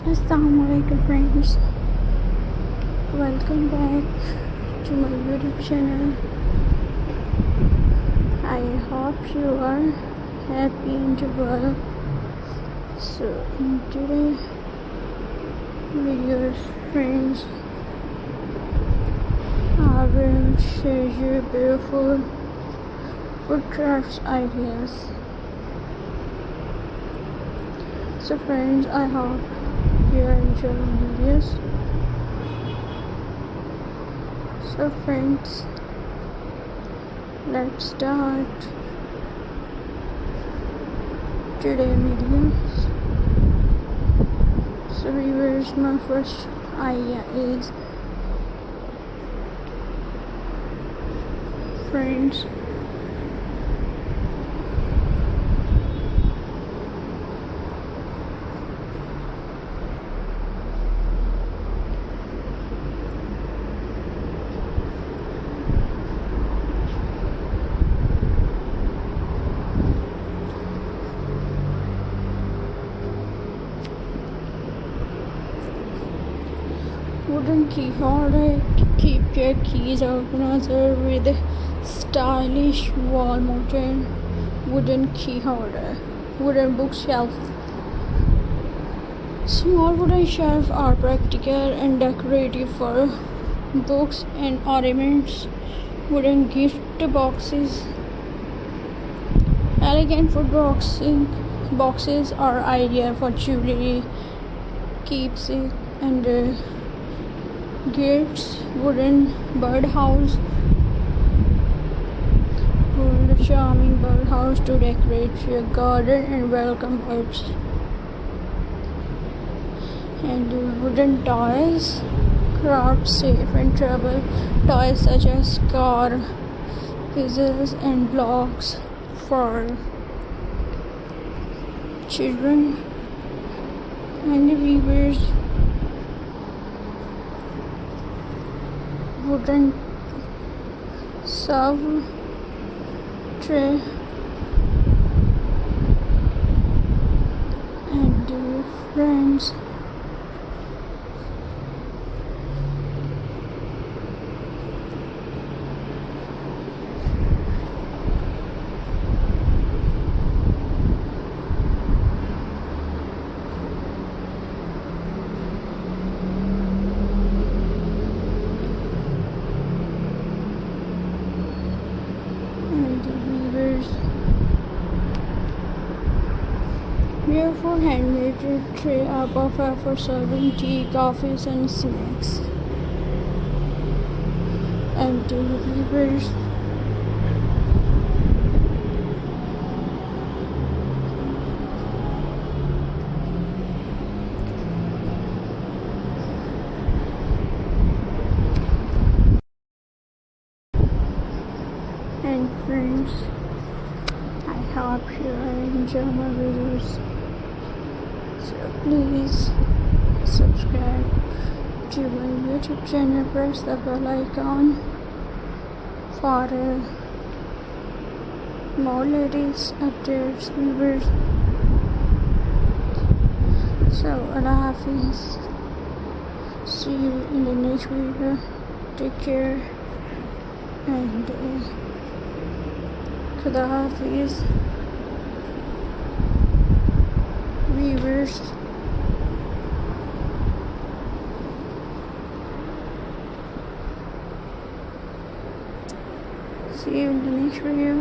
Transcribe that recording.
Assalamualaikum friends, welcome back to my YouTube channel. I hope you are happy and well. So in today's video friends, I will share you beautiful food crafts ideas. So friends, I hope you are enjoying videos. So friends, let's start today's videos. So viewers, my first idea is friends, wooden key holder. Keep your keys organized with a stylish wall-mounted wooden key holder. Wooden bookshelf. Small wooden shelves are practical and decorative for books and ornaments. Wooden gift boxes. Elegant food boxes are ideal for jewelry, keepsake, and gifts. Wooden birdhouse. Build a charming birdhouse to decorate your garden and welcome birds. And wooden toys. Craft safe and travel toys such as car, puzzles, and blocks for children and viewers. Wooden serve tray and friends, beautiful handmade tray are perfect for serving tea, coffees, and snacks. And viewers, and friends, I hope you enjoy my videos. So please subscribe to my YouTube channel, press the bell icon for more latest updates, viewers. So Allah Hafiz, see you in the next video. Take care and Khuda Hafiz, viewers. See you in the next video.